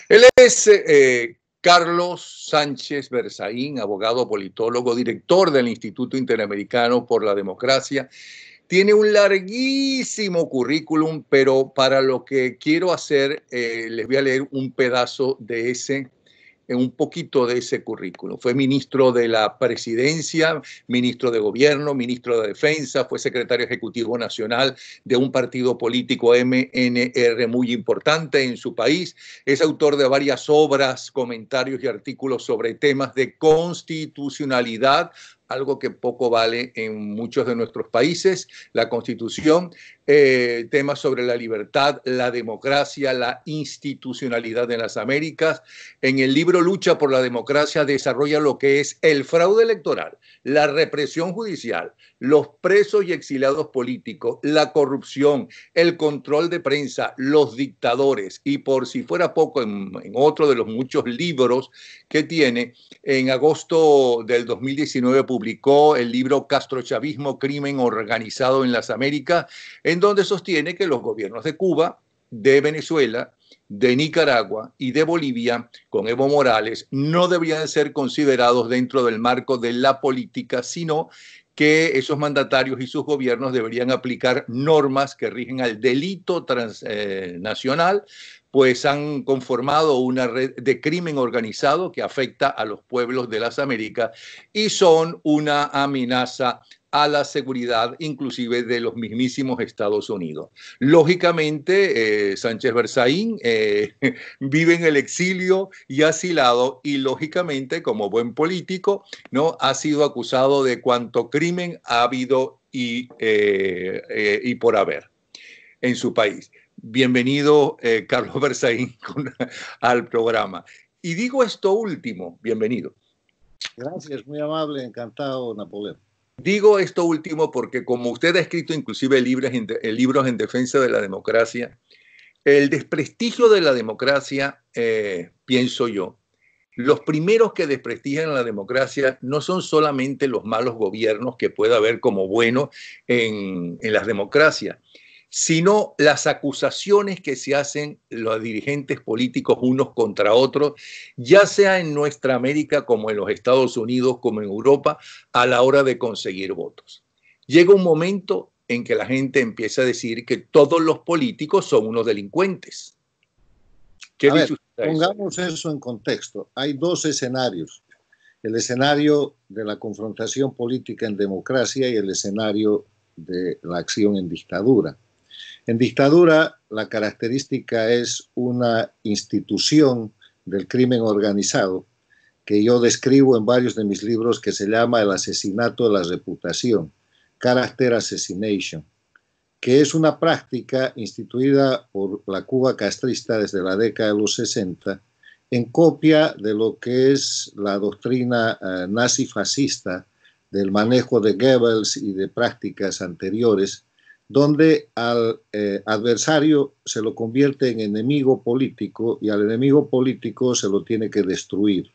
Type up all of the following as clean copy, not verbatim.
Él es Carlos Sánchez Berzaín, abogado, politólogo, director del Instituto Interamericano por la Democracia. Tiene un larguísimo currículum, pero para lo que quiero hacer, les voy a leer un pedazo de un poquito de ese currículum. Fue ministro de la Presidencia, ministro de Gobierno, ministro de Defensa, fue secretario ejecutivo nacional de un partido político MNR muy importante en su país. Es autor de varias obras, comentarios y artículos sobre temas de constitucionalidad, algo que poco vale en muchos de nuestros países, la Constitución, temas sobre la libertad, la democracia, la institucionalidad en las Américas. En el libro Lucha por la Democracia desarrolla lo que es el fraude electoral, la represión judicial, los presos y exiliados políticos, la corrupción, el control de prensa, los dictadores, y por si fuera poco, en otro de los muchos libros que tiene, en agosto del 2019 publicó el libro Castrochavismo, crimen organizado en las Américas, en donde sostiene que los gobiernos de Cuba, de Venezuela, de Nicaragua y de Bolivia, con Evo Morales, no deberían ser considerados dentro del marco de la política, sino que esos mandatarios y sus gobiernos deberían aplicar normas que rigen al delito transnacional, pues han conformado una red de crimen organizado que afecta a los pueblos de las Américas y son una amenaza a la seguridad, inclusive de los mismísimos Estados Unidos. Lógicamente, Sánchez Berzaín vive en el exilio y asilado y, lógicamente, como buen político, ¿no?, ha sido acusado de cuanto crimen ha habido y por haber en su país. Bienvenido, Carlos Berzaín, al programa. Y digo esto último, bienvenido. Gracias, muy amable, encantado, Napoleón. Digo esto último porque, como usted ha escrito inclusive libros en defensa de la democracia, el desprestigio de la democracia, pienso yo, los primeros que desprestigian la democracia no son solamente los malos gobiernos que pueda haber como buenos en las democracias, sino las acusaciones que se hacen los dirigentes políticos unos contra otros, ya sea en nuestra América como en los Estados Unidos, como en Europa, a la hora de conseguir votos. Llega un momento en que la gente empieza a decir que todos los políticos son unos delincuentes. ¿Qué dice usted? Pongamos eso en contexto. Hay dos escenarios. El escenario de la confrontación política en democracia y el escenario de la acción en dictadura. En dictadura, la característica es una institución del crimen organizado que yo describo en varios de mis libros, que se llama el asesinato de la reputación, character assassination, que es una práctica instituida por la Cuba castrista desde la década de los 60, en copia de lo que es la doctrina nazi-fascista del manejo de Goebbels y de prácticas anteriores, donde al adversario se lo convierte en enemigo político y al enemigo político se lo tiene que destruir.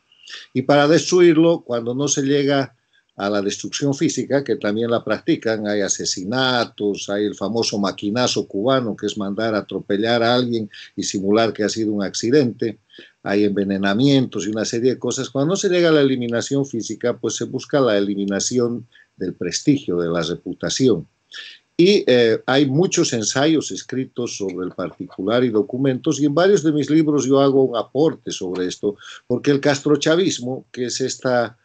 Y para destruirlo, cuando no se llega a la destrucción física, que también la practican, hay asesinatos, hay el famoso maquinazo cubano, que es mandar a atropellar a alguien y simular que ha sido un accidente, hay envenenamientos y una serie de cosas. Cuando no se llega a la eliminación física, pues se busca la eliminación del prestigio, de la reputación. Y hay muchos ensayos escritos sobre el particular y documentos, y en varios de mis libros yo hago un aporte sobre esto, porque el castrochavismo, que es esta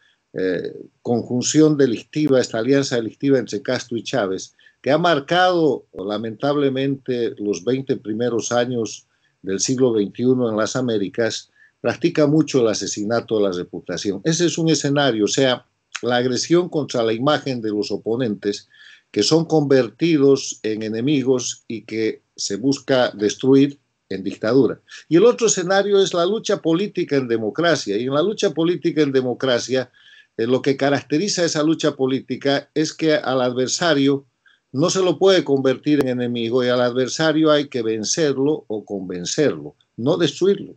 conjunción delictiva, esta alianza delictiva entre Castro y Chávez, que ha marcado lamentablemente los 20 primeros años del siglo XXI en las Américas, practica mucho el asesinato de la reputación. Ese es un escenario, o sea, la agresión contra la imagen de los oponentes, que son convertidos en enemigos y que se busca destruir en dictadura. Y el otro escenario es la lucha política en democracia. Y en la lucha política en democracia, lo que caracteriza esa lucha política es que al adversario no se lo puede convertir en enemigo y al adversario hay que vencerlo o convencerlo, no destruirlo.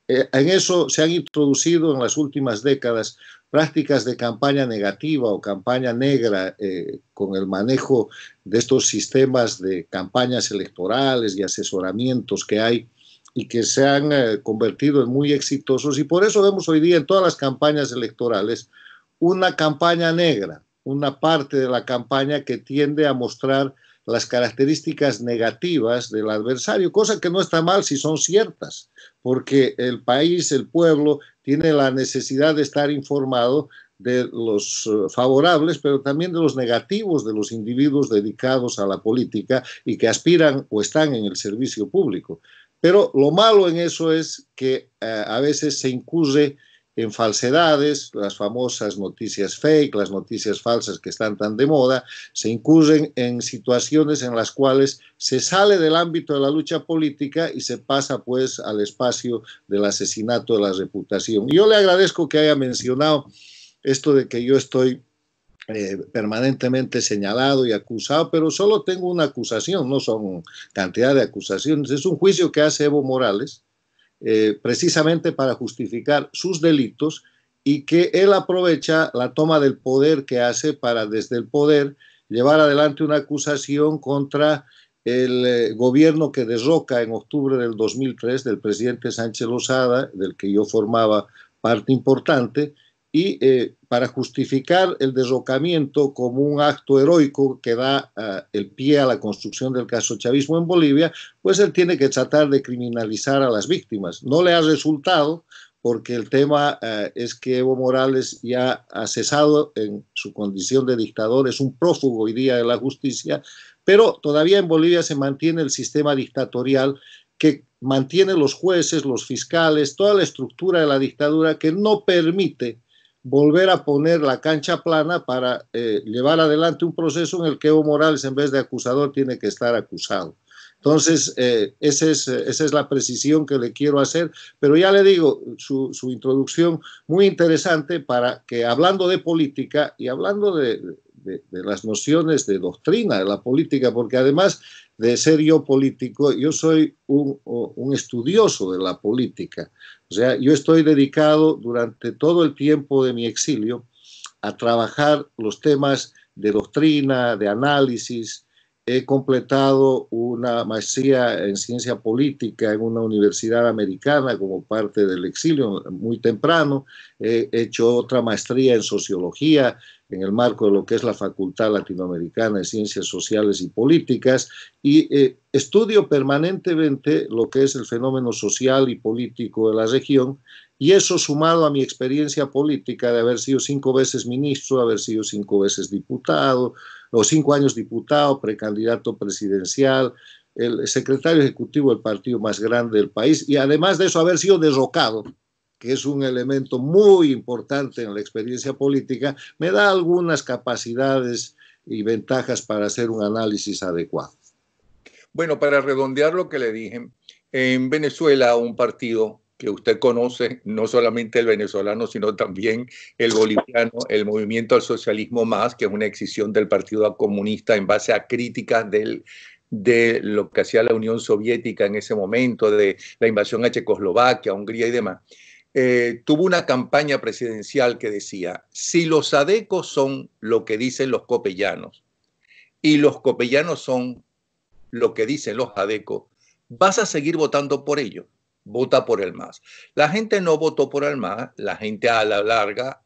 En eso se han introducido en las últimas décadas prácticas de campaña negativa o campaña negra con el manejo de estos sistemas de campañas electorales y asesoramientos que hay y que se han convertido en muy exitosos, y por eso vemos hoy día en todas las campañas electorales una campaña negra, una parte de la campaña que tiende a mostrar las características negativas del adversario, cosa que no está mal si son ciertas, porque el país, el pueblo, tiene la necesidad de estar informado de los favorables, pero también de los negativos de los individuos dedicados a la política y que aspiran o están en el servicio público. Pero lo malo en eso es que a veces se incurre en falsedades, las famosas noticias fake, las noticias falsas que están tan de moda, se incurren en situaciones en las cuales se sale del ámbito de la lucha política y se pasa pues al espacio del asesinato de la reputación. Y yo le agradezco que haya mencionado esto de que yo estoy permanentemente señalado y acusado, pero solo tengo una acusación, no son cantidad de acusaciones, es un juicio que hace Evo Morales, precisamente para justificar sus delitos, y que él aprovecha la toma del poder que hace para desde el poder llevar adelante una acusación contra el gobierno que derroca en octubre del 2003 del presidente Sánchez Lozada, del que yo formaba parte importante, y para justificar el derrocamiento como un acto heroico que da el pie a la construcción del castrochavismo en Bolivia, pues él tiene que tratar de criminalizar a las víctimas. No le ha resultado, porque el tema es que Evo Morales ya ha cesado en su condición de dictador, es un prófugo hoy día de la justicia, pero todavía en Bolivia se mantiene el sistema dictatorial que mantiene los jueces, los fiscales, toda la estructura de la dictadura que no permite volver a poner la cancha plana para llevar adelante un proceso en el que Evo Morales, en vez de acusador, tiene que estar acusado. Entonces, esa es la precisión que le quiero hacer, pero ya le digo, su introducción muy interesante para que, hablando de política y hablando de las nociones de doctrina de la política, porque además de ser yo político, yo soy un estudioso de la política. O sea, yo estoy dedicado durante todo el tiempo de mi exilio a trabajar los temas de doctrina, de análisis. He completado una maestría en ciencia política en una universidad americana como parte del exilio muy temprano. He hecho otra maestría en sociología en el marco de lo que es la Facultad Latinoamericana de Ciencias Sociales y Políticas, y estudio permanentemente lo que es el fenómeno social y político de la región, y eso sumado a mi experiencia política de haber sido 5 veces ministro, haber sido 5 veces diputado, o 5 años diputado, precandidato presidencial, el secretario ejecutivo del partido más grande del país, y además de eso haber sido derrocado, que es un elemento muy importante en la experiencia política, me da algunas capacidades y ventajas para hacer un análisis adecuado. Bueno, para redondear lo que le dije, en Venezuela un partido que usted conoce, no solamente el venezolano, sino también el boliviano, el Movimiento al Socialismo Más, que es una excisión del Partido Comunista en base a críticas de lo que hacía la Unión Soviética en ese momento, de la invasión a Checoslovaquia, Hungría y demás. Tuvo una campaña presidencial que decía: si los adecos son lo que dicen los copellanos y los copellanos son lo que dicen los adecos, vas a seguir votando por ellos. Vota por el MAS. La gente no votó por el MAS, la gente a la larga,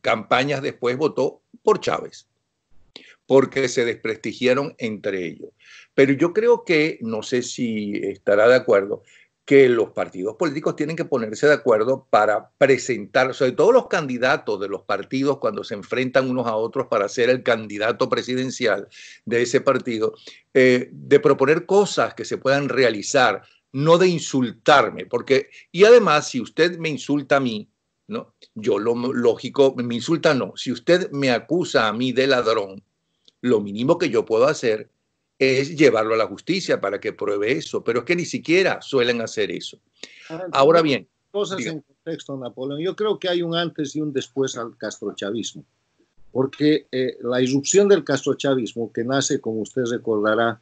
campañas después, votó por Chávez, porque se desprestigiaron entre ellos. Pero yo creo que, no sé si estará de acuerdo, que los partidos políticos tienen que ponerse de acuerdo para presentar, sobre todo los candidatos de los partidos cuando se enfrentan unos a otros para ser el candidato presidencial de ese partido, de proponer cosas que se puedan realizar, no de insultarme, porque, y además, si usted me insulta a mí, ¿no? Yo lo lógico, me insulta no, si usted me acusa a mí de ladrón, lo mínimo que yo puedo hacer es llevarlo a la justicia para que pruebe eso, pero es que ni siquiera suelen hacer eso. Ahora bien, cosas en contexto, Napoleón. Yo creo que hay un antes y un después al castrochavismo, porque la irrupción del castrochavismo, que nace, como usted recordará,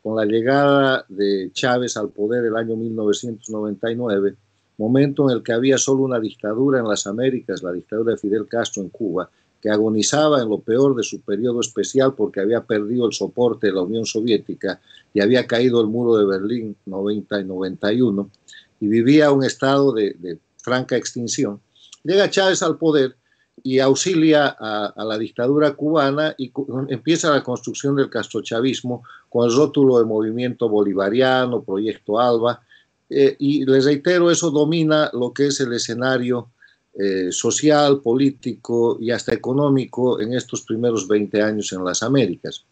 con la llegada de Chávez al poder el año 1999, momento en el que había solo una dictadura en las Américas, la dictadura de Fidel Castro en Cuba, que agonizaba en lo peor de su periodo especial porque había perdido el soporte de la Unión Soviética y había caído el muro de Berlín 90 y 91 y vivía un estado de franca extinción. Llega Chávez al poder y auxilia a la dictadura cubana y empieza la construcción del castrochavismo con el rótulo de Movimiento Bolivariano, Proyecto ALBA, y les reitero, eso domina lo que es el escenario social, político y hasta económico en estos primeros 20 años en las Américas.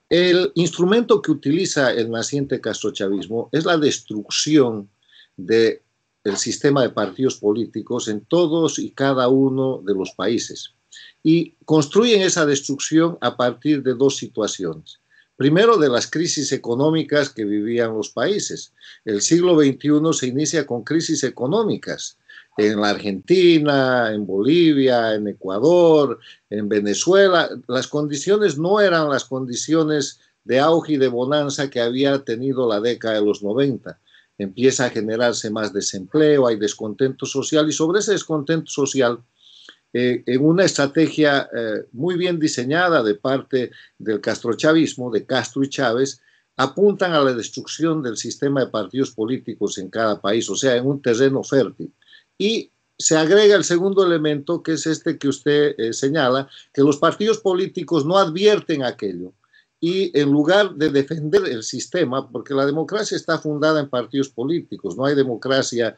El instrumento que utiliza el naciente castrochavismo es la destrucción del sistema de partidos políticos en todos y cada uno de los países. Y construyen esa destrucción a partir de dos situaciones. Primero, de las crisis económicas que vivían los países. El siglo XXI se inicia con crisis económicas en la Argentina, en Bolivia, en Ecuador, en Venezuela. Las condiciones no eran las condiciones de auge y de bonanza que había tenido la década de los 90. Empieza a generarse más desempleo, hay descontento social y sobre ese descontento social, en una estrategia muy bien diseñada de parte del castrochavismo, de Castro y Chávez, apuntan a la destrucción del sistema de partidos políticos en cada país, o sea, en un terreno fértil. Y se agrega el segundo elemento, que es este que usted señala, que los partidos políticos no advierten aquello. Y en lugar de defender el sistema, porque la democracia está fundada en partidos políticos, no hay democracia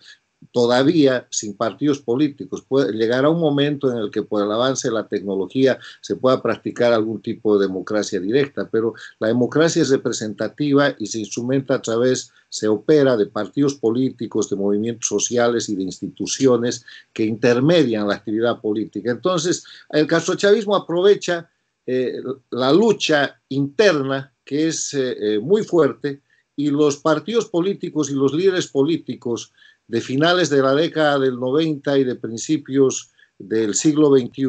todavía sin partidos políticos. Llegará un momento en el que por el avance de la tecnología se pueda practicar algún tipo de democracia directa, pero la democracia es representativa y se instrumenta a través, se opera de partidos políticos, de movimientos sociales y de instituciones que intermedian la actividad política. Entonces, el castrochavismo aprovecha la lucha interna, que es muy fuerte, y los partidos políticos y los líderes políticos de finales de la década del 90 y de principios del siglo XXI,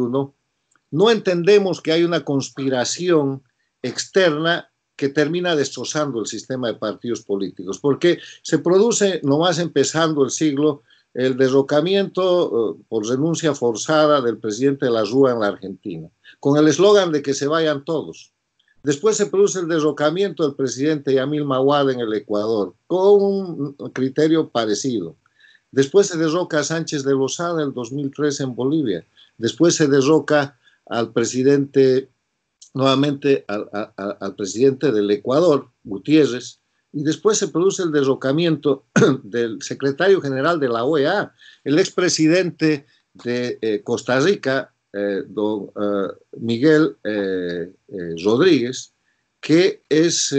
no entendemos que hay una conspiración externa que termina destrozando el sistema de partidos políticos, porque se produce, nomás empezando el siglo, el derrocamiento por renuncia forzada del presidente de la Rúa en la Argentina, con el eslogan de que se vayan todos. Después se produce el derrocamiento del presidente Yamil Mahuad en el Ecuador, con un criterio parecido. Después se derroca a Sánchez de Lozada en el 2003 en Bolivia. Después se derroca al presidente, nuevamente al presidente del Ecuador, Gutiérrez, y después se produce el derrocamiento del secretario general de la OEA, el expresidente de Costa Rica, don Miguel Rodríguez, que es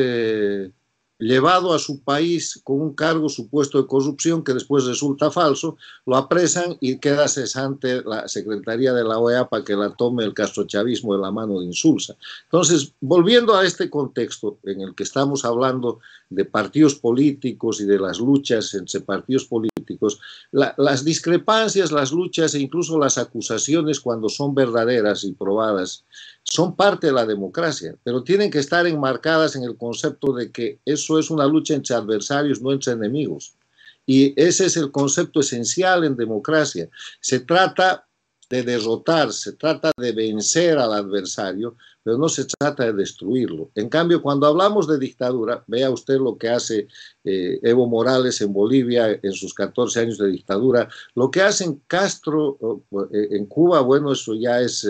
llevado a su país con un cargo supuesto de corrupción que después resulta falso, lo apresan y queda cesante la Secretaría de la OEA para que la tome el castrochavismo de la mano de Insulza. Entonces, volviendo a este contexto en el que estamos hablando de partidos políticos y de las luchas entre partidos políticos, las discrepancias, las luchas e incluso las acusaciones, cuando son verdaderas y probadas, son parte de la democracia, pero tienen que estar enmarcadas en el concepto de que eso es una lucha entre adversarios, no entre enemigos. Y ese es el concepto esencial en democracia. Se trata de derrotar, se trata de vencer al adversario, pero no se trata de destruirlo. En cambio, cuando hablamos de dictadura, vea usted lo que hace Evo Morales en Bolivia en sus 14 años de dictadura, lo que hacen Castro en Cuba, bueno, eso ya es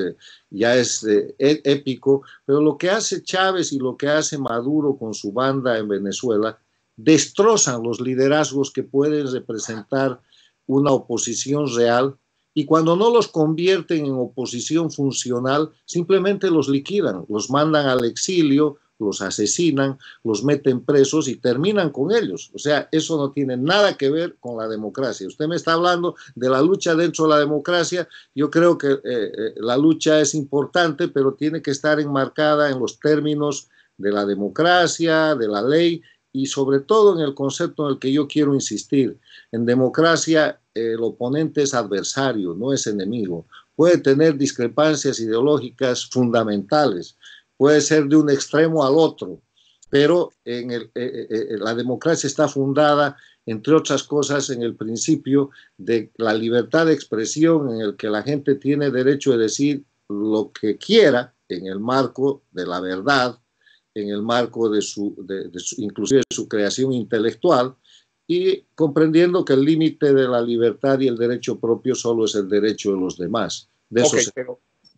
épico, pero lo que hace Chávez y lo que hace Maduro con su banda en Venezuela, destrozan los liderazgos que pueden representar una oposición real, y cuando no los convierten en oposición funcional, simplemente los liquidan, los mandan al exilio, los asesinan, los meten presos y terminan con ellos. O sea, eso no tiene nada que ver con la democracia. Usted me está hablando de la lucha dentro de la democracia. Yo creo que la lucha es importante, pero tiene que estar enmarcada en los términos de la democracia, de la ley, y sobre todo en el concepto en el que yo quiero insistir. En democracia el oponente es adversario, no es enemigo. Puede tener discrepancias ideológicas fundamentales, puede ser de un extremo al otro, pero la democracia está fundada, entre otras cosas, en el principio de la libertad de expresión, en el que la gente tiene derecho de decir lo que quiera en el marco de la verdad, en el marco de inclusive de su creación intelectual, y comprendiendo que el límite de la libertad y el derecho propio solo es el derecho de los demás.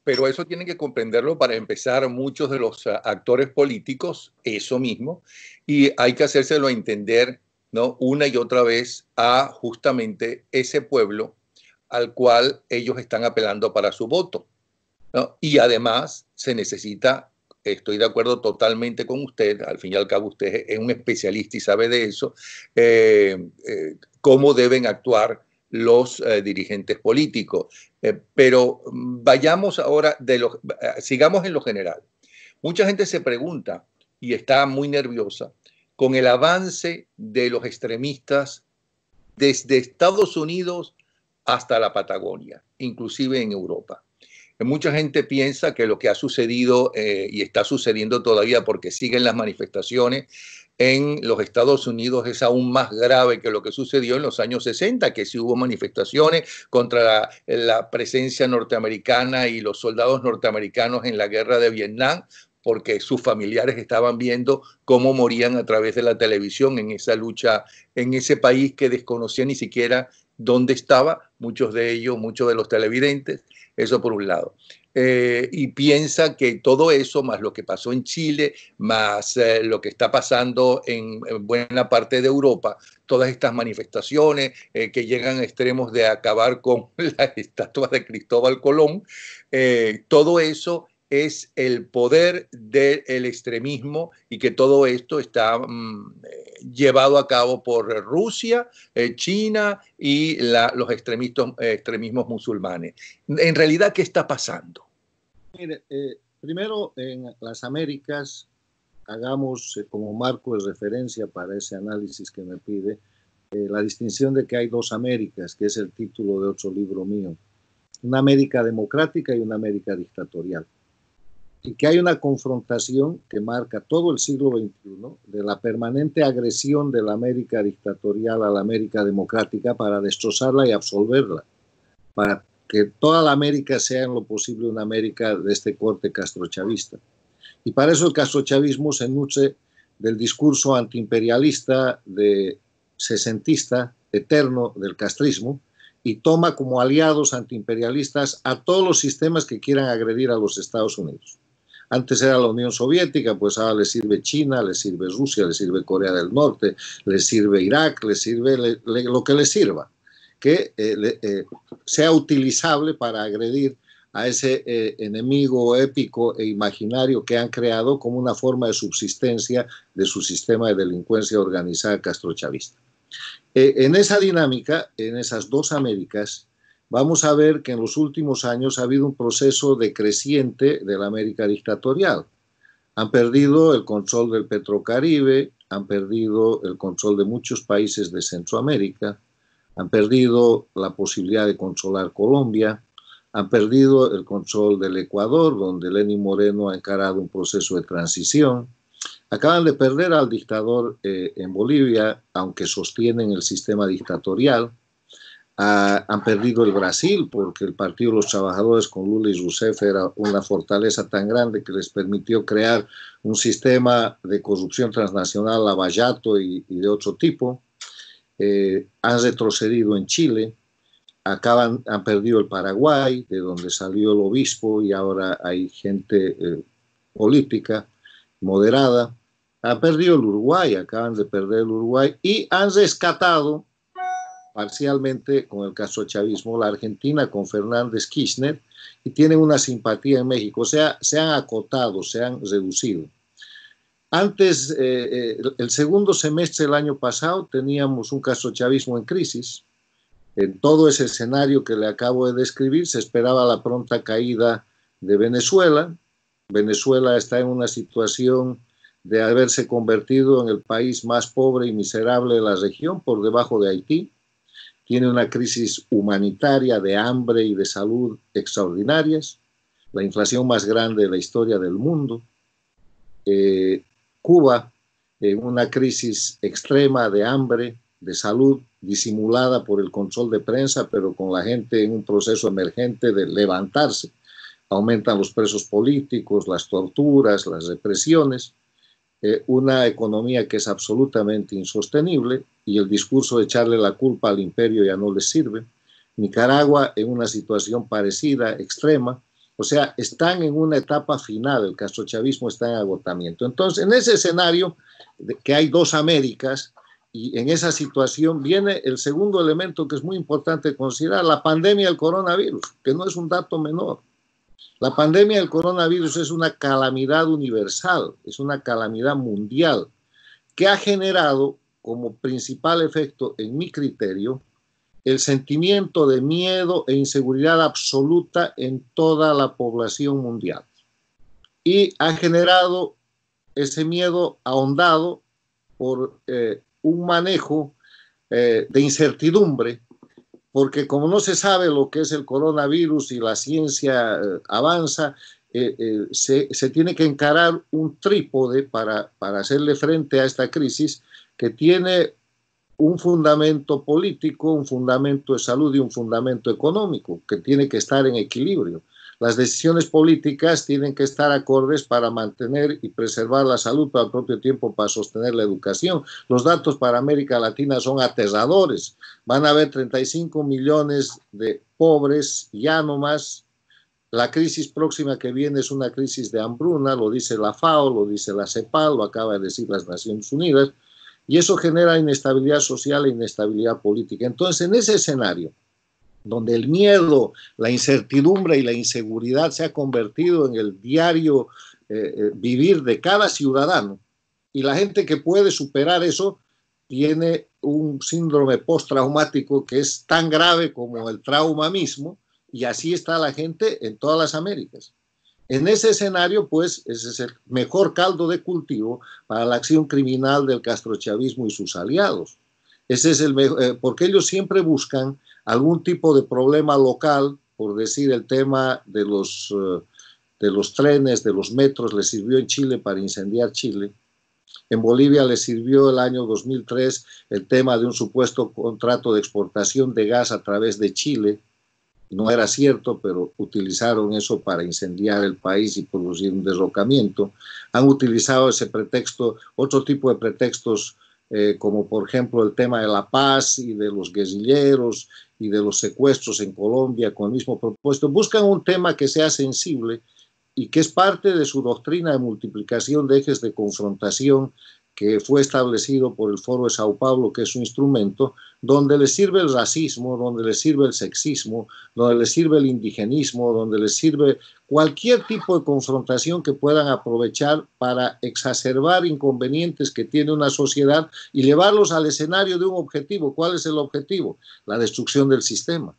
Pero eso tienen que comprenderlo para empezar muchos de los actores políticos, eso mismo, y hay que hacérselo entender, ¿no?, una y otra vez a justamente ese pueblo al cual ellos están apelando para su voto, ¿no? Y además se necesita, estoy de acuerdo totalmente con usted, al fin y al cabo usted es un especialista y sabe de eso, cómo deben actuar los dirigentes políticos. Pero vayamos ahora, sigamos en lo general. Mucha gente se pregunta y está muy nerviosa con el avance de los extremistas desde Estados Unidos hasta la Patagonia, inclusive en Europa. Mucha gente piensa que lo que ha sucedido y está sucediendo todavía porque siguen las manifestaciones en los Estados Unidos es aún más grave que lo que sucedió en los años 60, que sí hubo manifestaciones contra la presencia norteamericana y los soldados norteamericanos en la guerra de Vietnam, porque sus familiares estaban viendo cómo morían a través de la televisión en esa lucha, en ese país que desconocía ni siquiera dónde estaba, muchos de ellos, muchos de los televidentes, eso por un lado. Y piensa que todo eso, más lo que pasó en Chile, más lo que está pasando en buena parte de Europa, todas estas manifestaciones que llegan a extremos de acabar con la estatua de Cristóbal Colón, todo eso es el poder del extremismo y que todo esto está llevado a cabo por Rusia, China y los extremismos musulmanes. En realidad, ¿qué está pasando? Mire, primero en las Américas, hagamos como marco de referencia para ese análisis que me pide, la distinción de que hay dos Américas, que es el título de otro libro mío, una América democrática y una América dictatorial. Y que hay una confrontación que marca todo el siglo XXI de la permanente agresión de la América dictatorial a la América democrática para destrozarla y absolverla, para que toda la América sea en lo posible una América de este corte castrochavista. Y para eso el castrochavismo se nutre del discurso antiimperialista, sesentista, eterno del castrismo, y toma como aliados antiimperialistas a todos los sistemas que quieran agredir a los Estados Unidos. Antes era la Unión Soviética, pues ahora le sirve China, le sirve Rusia, le sirve Corea del Norte, le sirve Irak, le sirve lo que le sirva, que sea utilizable para agredir a ese enemigo épico e imaginario que han creado como una forma de subsistencia de su sistema de delincuencia organizada castrochavista. En esa dinámica, en esas dos Américas, vamos a ver que en los últimos años ha habido un proceso decreciente de la América dictatorial. Han perdido el control del Petrocaribe, han perdido el control de muchos países de Centroamérica, han perdido la posibilidad de controlar Colombia, han perdido el control del Ecuador, donde Lenín Moreno ha encarado un proceso de transición. Acaban de perder al dictador en Bolivia, aunque sostienen el sistema dictatorial. Han perdido el Brasil porque el Partido de los Trabajadores con Lula y Rousseff era una fortaleza tan grande que les permitió crear un sistema de corrupción transnacional lavallato y de otro tipo. Han retrocedido en Chile, han perdido el Paraguay, de donde salió el obispo y ahora hay gente política moderada. Han perdido el Uruguay, acaban de perder el Uruguay y han rescatado parcialmente con el castrochavismo la Argentina con Fernández Kirchner y tienen una simpatía en México. O sea, se han acotado, se han reducido. Antes, el segundo semestre del año pasado, teníamos un castrochavismo en crisis. En todo ese escenario que le acabo de describir, se esperaba la pronta caída de Venezuela. Venezuela está en una situación de haberse convertido en el país más pobre y miserable de la región, por debajo de Haití. Tiene una crisis humanitaria de hambre y de salud extraordinarias, la inflación más grande de la historia del mundo. Cuba, una crisis extrema de hambre, de salud, disimulada por el control de prensa, pero con la gente en un proceso emergente de levantarse. aumentan los presos políticos, las torturas, las represiones, una economía que es absolutamente insostenible y el discurso de echarle la culpa al imperio ya no les sirve. Nicaragua en una situación parecida, extrema, o sea, están en una etapa final, el castrochavismo está en agotamiento. Entonces, en ese escenario, que hay dos Américas, y en esa situación viene el segundo elemento que es muy importante considerar, la pandemia del coronavirus, que no es un dato menor. La pandemia del coronavirus es una calamidad universal, es una calamidad mundial, que ha generado como principal efecto, en mi criterio, el sentimiento de miedo e inseguridad absoluta en toda la población mundial. Y ha generado ese miedo ahondado por un manejo de incertidumbre, porque como no se sabe lo que es el coronavirus y la ciencia avanza, se tiene que encarar un trípode para hacerle frente a esta crisis que tiene un fundamento político, un fundamento de salud y un fundamento económico, que tiene que estar en equilibrio. Las decisiones políticas tienen que estar acordes para mantener y preservar la salud, pero al propio tiempo para sostener la educación. Los datos para América Latina son aterradores. Van a haber 35 millones de pobres, ya no más. La crisis próxima que viene es una crisis de hambruna, lo dice la FAO, lo dice la CEPAL, lo acaba de decir las Naciones Unidas, y eso genera inestabilidad social e inestabilidad política. Entonces, en ese escenario, donde el miedo, la incertidumbre y la inseguridad se ha convertido en el diario vivir de cada ciudadano, y la gente que puede superar eso tiene un síndrome postraumático que es tan grave como el trauma mismo, y así está la gente en todas las Américas. En ese escenario, pues, ese es el mejor caldo de cultivo para la acción criminal del castrochavismo y sus aliados. Ese es porque ellos siempre buscan algún tipo de problema local, por decir el tema de los trenes, de los metros, les sirvió en Chile para incendiar Chile. En Bolivia les sirvió el año 2003 el tema de un supuesto contrato de exportación de gas a través de Chile. No era cierto, pero utilizaron eso para incendiar el país y producir un derrocamiento. Han utilizado ese pretexto, otro tipo de pretextos, como por ejemplo el tema de la paz y de los guerrilleros y de los secuestros en Colombia con el mismo propósito. Buscan un tema que sea sensible y que es parte de su doctrina de multiplicación de ejes de confrontación que fue establecido por el Foro de Sao Paulo, que es su instrumento, donde les sirve el racismo, donde les sirve el sexismo, donde les sirve el indigenismo, donde les sirve cualquier tipo de confrontación que puedan aprovechar para exacerbar inconvenientes que tiene una sociedad y llevarlos al escenario de un objetivo. ¿Cuál es el objetivo? La destrucción del sistema.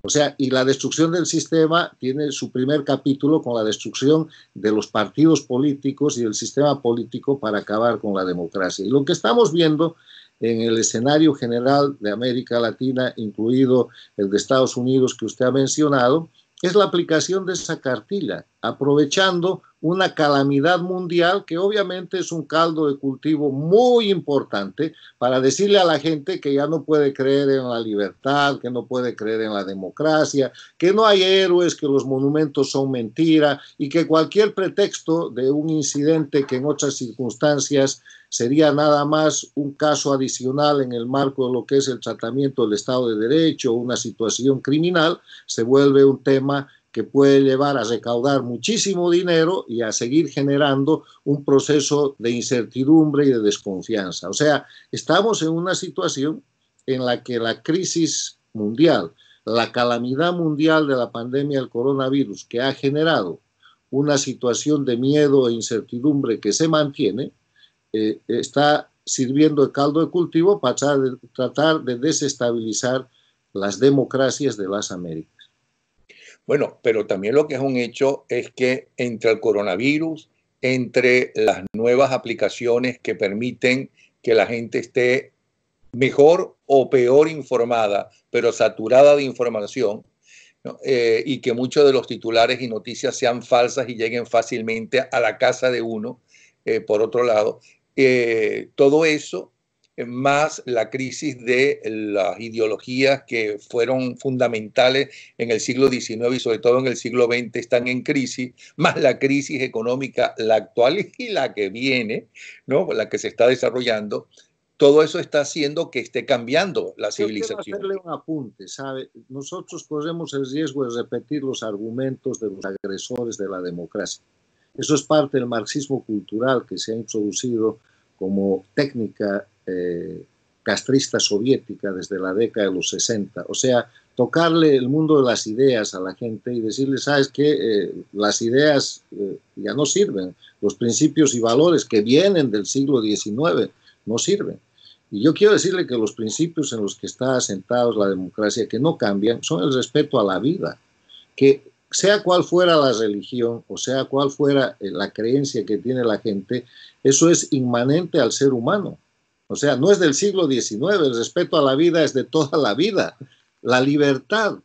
O sea, y la destrucción del sistema tiene su primer capítulo con la destrucción de los partidos políticos y del sistema político para acabar con la democracia. Y lo que estamos viendo en el escenario general de América Latina, incluido el de Estados Unidos que usted ha mencionado, es la aplicación de esa cartilla, aprovechando una calamidad mundial que obviamente es un caldo de cultivo muy importante para decirle a la gente que ya no puede creer en la libertad, que no puede creer en la democracia, que no hay héroes, que los monumentos son mentira y que cualquier pretexto de un incidente que en otras circunstancias sería nada más un caso adicional en el marco de lo que es el tratamiento del Estado de Derecho o una situación criminal, se vuelve un tema que puede llevar a recaudar muchísimo dinero y a seguir generando un proceso de incertidumbre y de desconfianza. O sea, estamos en una situación en la que la crisis mundial, la calamidad mundial de la pandemia del coronavirus, que ha generado una situación de miedo e incertidumbre que se mantiene, está sirviendo de caldo de cultivo para tratar de desestabilizar las democracias de las Américas. Bueno, pero también lo que es un hecho es que entre el coronavirus, entre las nuevas aplicaciones que permiten que la gente esté mejor o peor informada, pero saturada de información, ¿no? Y que muchos de los titulares y noticias sean falsas y lleguen fácilmente a la casa de uno, por otro lado, todo eso más la crisis de las ideologías que fueron fundamentales en el siglo XIX y sobre todo en el siglo XX están en crisis, más la crisis económica, la actual y la que viene, ¿no? La que se está desarrollando. Todo eso está haciendo que esté cambiando la civilización. Yo quiero hacerle un apunte, ¿sabe? Nosotros corremos el riesgo de repetir los argumentos de los agresores de la democracia. Eso es parte del marxismo cultural que se ha introducido como técnica castrista soviética desde la década de los 60. O sea, tocarle el mundo de las ideas a la gente y decirle, ¿sabes qué? Las ideas ya no sirven. Los principios y valores que vienen del siglo XIX no sirven. Y yo quiero decirle que los principios en los que está asentada la democracia, que no cambian, son el respeto a la vida, que sea cual fuera la religión o sea cual fuera la creencia que tiene la gente, eso es inmanente al ser humano. O sea, no es del siglo XIX, el respeto a la vida es de toda la vida. La libertad,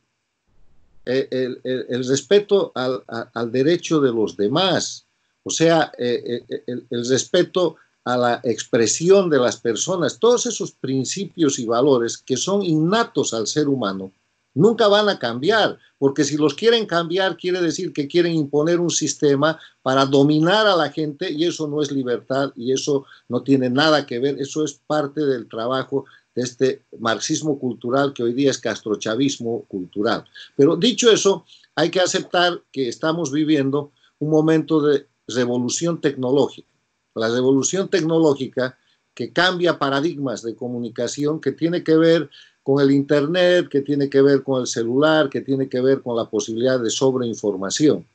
el respeto al derecho de los demás, o sea, el respeto a la expresión de las personas, todos esos principios y valores que son innatos al ser humano, nunca van a cambiar, porque si los quieren cambiar quiere decir que quieren imponer un sistema para dominar a la gente y eso no es libertad y eso no tiene nada que ver, eso es parte del trabajo de este marxismo cultural que hoy día es castrochavismo cultural. Pero dicho eso, hay que aceptar que estamos viviendo un momento de revolución tecnológica. La revolución tecnológica que cambia paradigmas de comunicación, que tiene que ver con el Internet, que tiene que ver con el celular, que tiene que ver con la posibilidad de sobreinformación.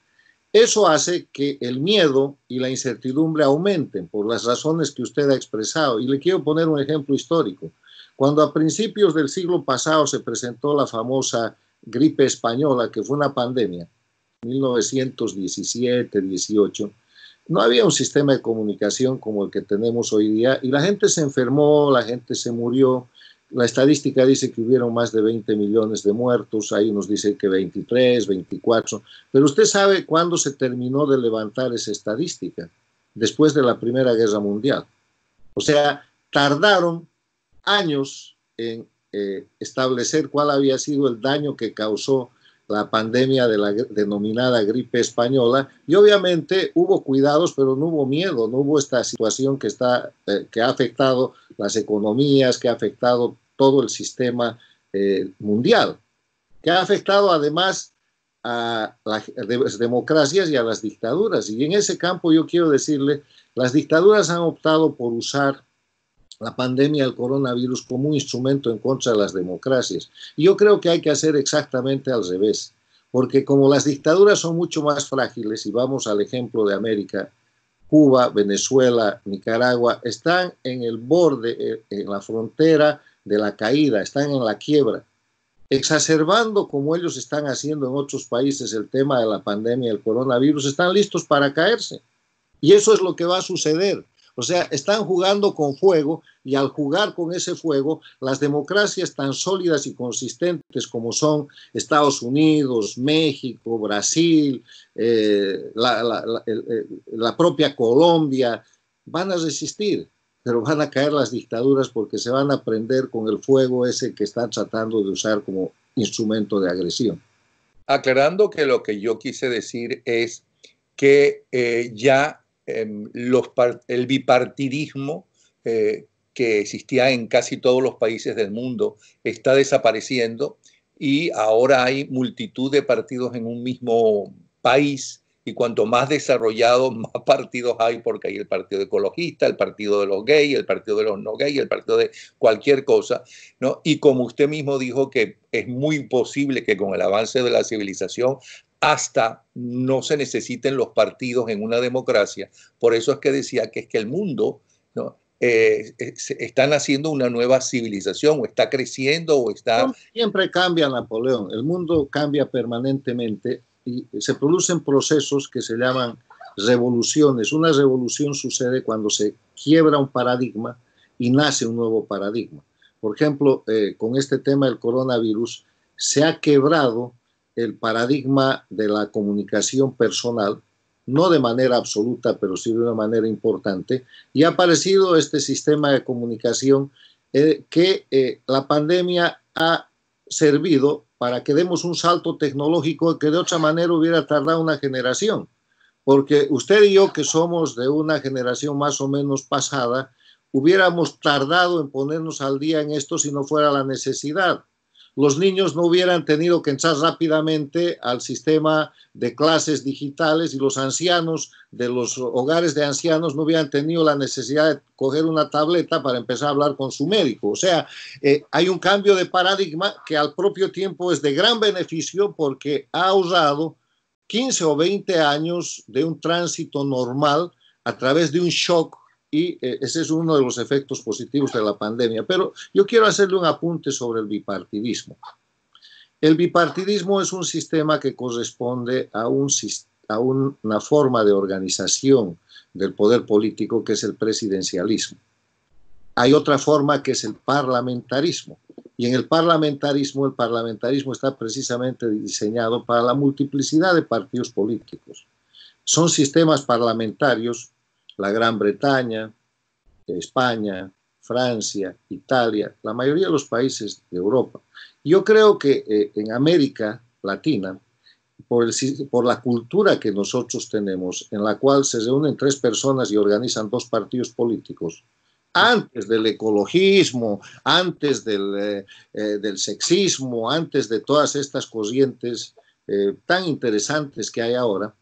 Eso hace que el miedo y la incertidumbre aumenten por las razones que usted ha expresado. Y le quiero poner un ejemplo histórico. Cuando a principios del siglo pasado se presentó la famosa gripe española, que fue una pandemia, 1917-18, no había un sistema de comunicación como el que tenemos hoy día y la gente se enfermó, la gente se murió. La estadística dice que hubieron más de 20 millones de muertos, hay unos dicen que 23, 24, pero usted sabe cuándo se terminó de levantar esa estadística, después de la Primera Guerra Mundial. O sea, tardaron años en establecer cuál había sido el daño que causó la pandemia de la denominada gripe española, y obviamente hubo cuidados, pero no hubo miedo, no hubo esta situación que ha afectado las economías, que ha afectado todo el sistema mundial, que ha afectado además a las democracias y a las dictaduras. Y en ese campo yo quiero decirle, las dictaduras han optado por usar la pandemia del coronavirus como un instrumento en contra de las democracias. Y yo creo que hay que hacer exactamente al revés, porque como las dictaduras son mucho más frágiles, y vamos al ejemplo de América, Cuba, Venezuela, Nicaragua, están en el borde, en la frontera de la caída, están en la quiebra, exacerbando como ellos están haciendo en otros países el tema de la pandemia del coronavirus, están listos para caerse. Y eso es lo que va a suceder. O sea, están jugando con fuego y al jugar con ese fuego, las democracias tan sólidas y consistentes como son Estados Unidos, México, Brasil, la propia Colombia, van a resistir, pero van a caer las dictaduras porque se van a prender con el fuego ese que están tratando de usar como instrumento de agresión. Aclarando que lo que yo quise decir es que ya el bipartidismo que existía en casi todos los países del mundo está desapareciendo y ahora hay multitud de partidos en un mismo país y cuanto más desarrollado, más partidos hay porque hay el partido ecologista, el partido de los gays, el partido de los no gays, el partido de cualquier cosa, ¿no? Y como usted mismo dijo que es muy posible que con el avance de la civilización hasta no se necesiten los partidos en una democracia. Por eso es que decía que es que el mundo, ¿no? Está naciendo una nueva civilización o está creciendo o está... Siempre cambia, Napoleón, el mundo cambia permanentemente y se producen procesos que se llaman revoluciones. Una revolución sucede cuando se quiebra un paradigma y nace un nuevo paradigma. Por ejemplo, con este tema del coronavirus se ha quebrado el paradigma de la comunicación personal, no de manera absoluta, pero sí de una manera importante, y ha aparecido este sistema de comunicación que la pandemia ha servido para que demos un salto tecnológico que de otra manera hubiera tardado una generación. Porque usted y yo, que somos de una generación más o menos pasada, hubiéramos tardado en ponernos al día en esto si no fuera la necesidad. Los niños no hubieran tenido que entrar rápidamente al sistema de clases digitales y los ancianos de los hogares de ancianos no hubieran tenido la necesidad de coger una tableta para empezar a hablar con su médico. O sea, hay un cambio de paradigma que al propio tiempo es de gran beneficio porque ha ahorrado 15 o 20 años de un tránsito normal a través de un shock y ese es uno de los efectos positivos de la pandemia. Pero yo quiero hacerle un apunte sobre el bipartidismo. El bipartidismo es un sistema que corresponde a una forma de organización del poder político que es el presidencialismo. Hay otra forma que es el parlamentarismo. Y en el parlamentarismo está precisamente diseñado para la multiplicidad de partidos políticos. Son sistemas parlamentarios, la Gran Bretaña, España, Francia, Italia, la mayoría de los países de Europa. Yo creo que en América Latina, por la cultura que nosotros tenemos, en la cual se reúnen 3 personas y organizan 2 partidos políticos, antes del ecologismo, antes del sexismo, antes de todas estas corrientes tan interesantes que hay ahora,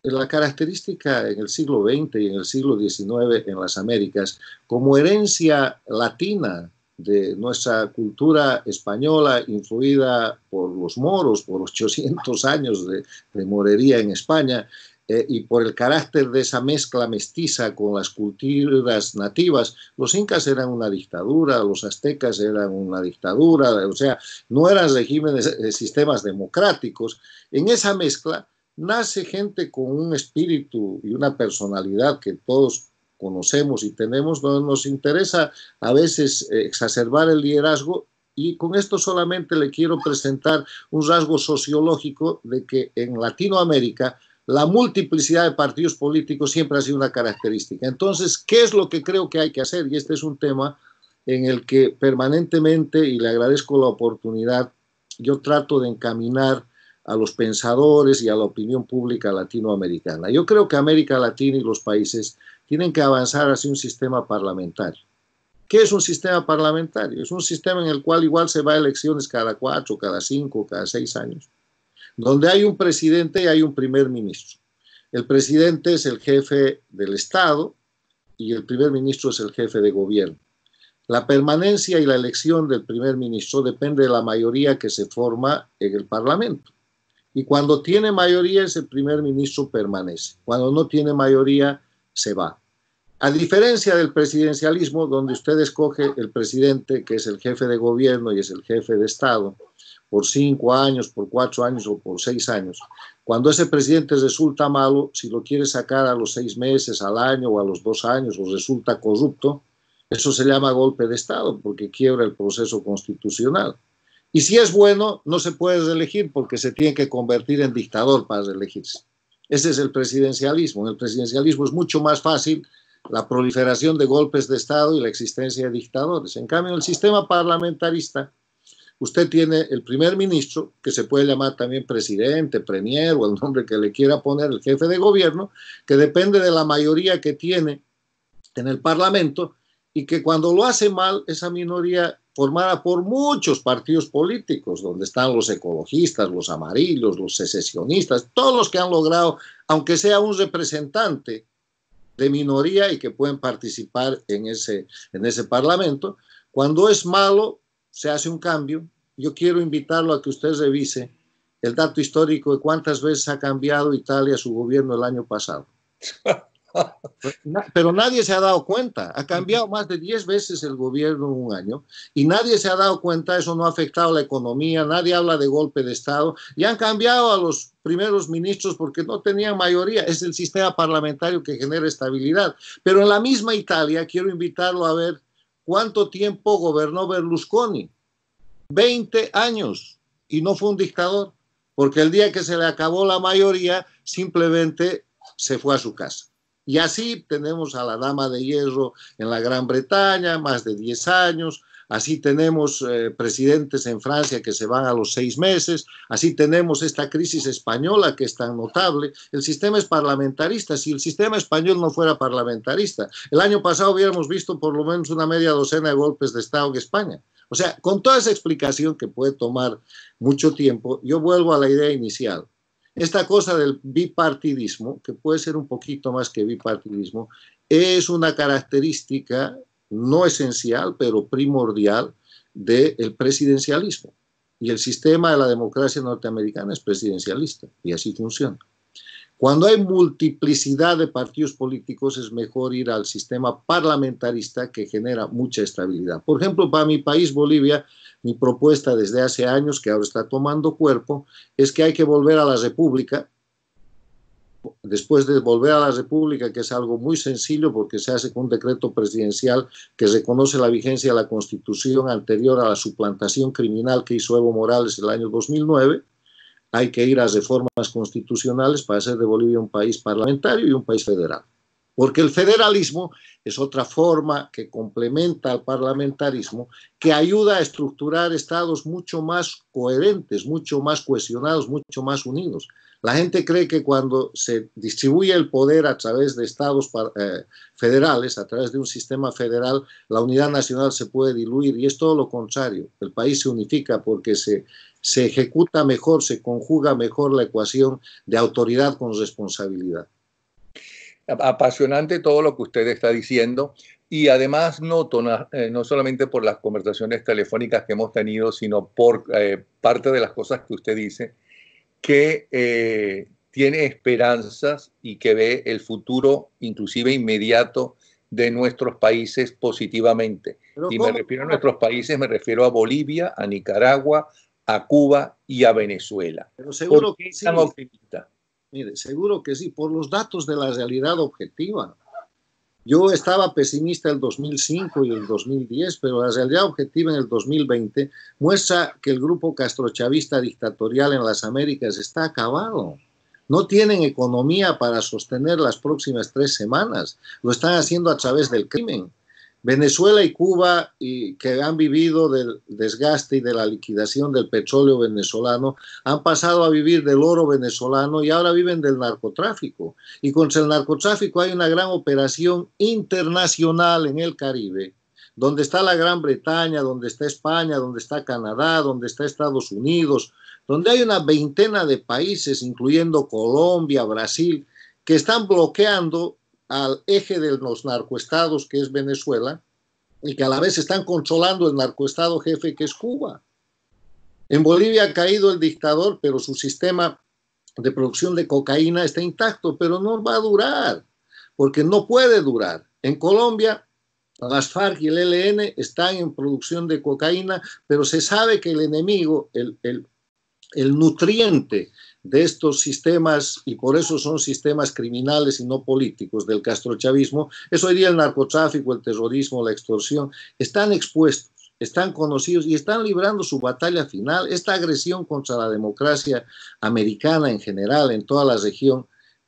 la característica en el siglo XX y en el siglo XIX en las Américas, como herencia latina de nuestra cultura española influida por los moros, por 800 años de morería en España, y por el carácter de esa mezcla mestiza con las culturas nativas. Los incas eran una dictadura, los aztecas eran una dictadura, o sea, no eran regímenes, sistemas democráticos. En esa mezcla nace gente con un espíritu y una personalidad que todos conocemos y tenemos, donde nos interesa a veces exacerbar el liderazgo. Y con esto solamente le quiero presentar un rasgo sociológico de que en Latinoamérica la multiplicidad de partidos políticos siempre ha sido una característica. Entonces, ¿qué es lo que creo que hay que hacer? Y este es un tema en el que permanentemente, y le agradezco la oportunidad, yo trato de encaminar a los pensadores y a la opinión pública latinoamericana. Yo creo que América Latina y los países tienen que avanzar hacia un sistema parlamentario. ¿Qué es un sistema parlamentario? Es un sistema en el cual igual se va a elecciones cada 4, cada 5, cada 6 años, donde hay un presidente y hay un primer ministro. El presidente es el jefe del Estado y el primer ministro es el jefe de gobierno. La permanencia y la elección del primer ministro depende de la mayoría que se forma en el Parlamento. Y cuando tiene mayoría, ese primer ministro permanece. Cuando no tiene mayoría, se va. A diferencia del presidencialismo, donde usted escoge el presidente, que es el jefe de gobierno y es el jefe de Estado, por 5 años, por 4 años o por 6 años. Cuando ese presidente resulta malo, si lo quiere sacar a los 6 meses, al año o a los 2 años, o resulta corrupto, eso se llama golpe de Estado, porque quiebra el proceso constitucional. Y si es bueno, no se puede reelegir porque se tiene que convertir en dictador para reelegirse. Ese es el presidencialismo. En el presidencialismo es mucho más fácil la proliferación de golpes de Estado y la existencia de dictadores. En cambio, en el sistema parlamentarista, usted tiene el primer ministro, que se puede llamar también presidente, premier o el nombre que le quiera poner, el jefe de gobierno, que depende de la mayoría que tiene en el Parlamento y que cuando lo hace mal, esa minoría formada por muchos partidos políticos, donde están los ecologistas, los amarillos, los secesionistas, todos los que han logrado, aunque sea un representante de minoría y que pueden participar en ese Parlamento, cuando es malo, se hace un cambio. Yo quiero invitarlo a que usted revise el dato histórico de cuántas veces ha cambiado Italia su gobierno el año pasado. Pero nadie se ha dado cuenta. Ha cambiado más de 10 veces el gobierno en un año y nadie se ha dado cuenta. Eso no ha afectado la economía. Nadie habla de golpe de Estado. Y han cambiado a los primeros ministros porque no tenían mayoría. Es el sistema parlamentario que genera estabilidad. Pero en la misma Italia, quiero invitarlo a ver cuánto tiempo gobernó Berlusconi. 20 años. Y no fue un dictador. Porque el día que se le acabó la mayoría, simplemente se fue a su casa. Y así tenemos a la Dama de Hierro en la Gran Bretaña, más de 10 años. Así tenemos presidentes en Francia que se van a los 6 meses. Así tenemos esta crisis española que es tan notable. El sistema es parlamentarista. Si el sistema español no fuera parlamentarista, el año pasado hubiéramos visto por lo menos una media docena de golpes de Estado en España. O sea, con toda esa explicación que puede tomar mucho tiempo, yo vuelvo a la idea inicial. Esta cosa del bipartidismo, que puede ser un poquito más que bipartidismo, es una característica no esencial, pero primordial del presidencialismo. Y el sistema de la democracia norteamericana es presidencialista, y así funciona. Cuando hay multiplicidad de partidos políticos, es mejor ir al sistema parlamentarista que genera mucha estabilidad. Por ejemplo, para mi país, Bolivia, mi propuesta desde hace años, que ahora está tomando cuerpo, es que hay que volver a la república. Después de volver a la república, que es algo muy sencillo porque se hace con un decreto presidencial que reconoce la vigencia de la Constitución anterior a la suplantación criminal que hizo Evo Morales en el año 2009, hay que ir a reformas constitucionales para hacer de Bolivia un país parlamentario y un país federal. Porque el federalismo es otra forma que complementa al parlamentarismo, que ayuda a estructurar estados mucho más coherentes, mucho más cohesionados, mucho más unidos. La gente cree que cuando se distribuye el poder a través de estados federales, a través de un sistema federal, la unidad nacional se puede diluir, y es todo lo contrario. El país se unifica porque se ejecuta mejor, se conjuga mejor la ecuación de autoridad con responsabilidad. Apasionante todo lo que usted está diciendo, y además noto, no solamente por las conversaciones telefónicas que hemos tenido, sino por parte de las cosas que usted dice, que tiene esperanzas y que ve el futuro, inclusive inmediato, de nuestros países positivamente. Y me refiero a nuestros países, me refiero a Bolivia, a Nicaragua, a Cuba y a Venezuela. Pero seguro que sí. ¿Tan optimista? Mire, seguro que sí, por los datos de la realidad objetiva. Yo estaba pesimista el 2005 y el 2010, pero la realidad objetiva en el 2020 muestra que el grupo castrochavista dictatorial en las Américas está acabado. No tienen economía para sostener las próximas 3 semanas. Lo están haciendo a través del crimen. Venezuela y Cuba, que han vivido del desgaste y de la liquidación del petróleo venezolano, han pasado a vivir del oro venezolano y ahora viven del narcotráfico. Y contra el narcotráfico hay una gran operación internacional en el Caribe, donde está la Gran Bretaña, donde está España, donde está Canadá, donde está Estados Unidos, donde hay una veintena de países, incluyendo Colombia, Brasil, que están bloqueando al eje de los narcoestados, que es Venezuela, y que a la vez están controlando el narcoestado jefe, que es Cuba. En Bolivia ha caído el dictador, pero su sistema de producción de cocaína está intacto, pero no va a durar, porque no puede durar. En Colombia, las FARC y el ELN están en producción de cocaína, pero se sabe que el enemigo, el nutriente de estos sistemas, y por eso son sistemas criminales y no políticos del castrochavismo, es hoy día el narcotráfico, el terrorismo, la extorsión, están expuestos, están conocidos y están librando su batalla final. Esta agresión contra la democracia americana en general, en toda la región,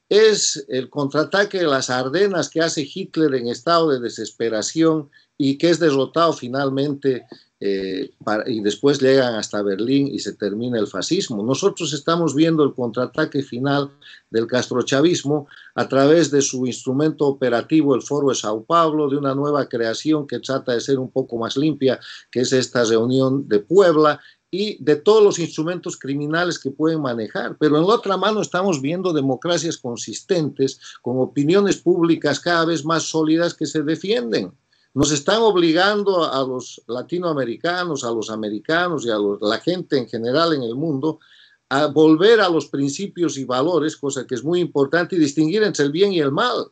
es el contraataque de las Ardenas que hace Hitler en estado de desesperación y que es derrotado finalmente y después llegan hasta Berlín y se termina el fascismo. Nosotros estamos viendo el contraataque final del castrochavismo a través de su instrumento operativo, el Foro de Sao Paulo, de una nueva creación que trata de ser un poco más limpia, que es esta reunión de Puebla, y de todos los instrumentos criminales que pueden manejar. Pero en la otra mano estamos viendo democracias consistentes, con opiniones públicas cada vez más sólidas que se defienden. Nos están obligando a los latinoamericanos, a los americanos y a la gente en general en el mundo a volver a los principios y valores, cosa que es muy importante, y distinguir entre el bien y el mal.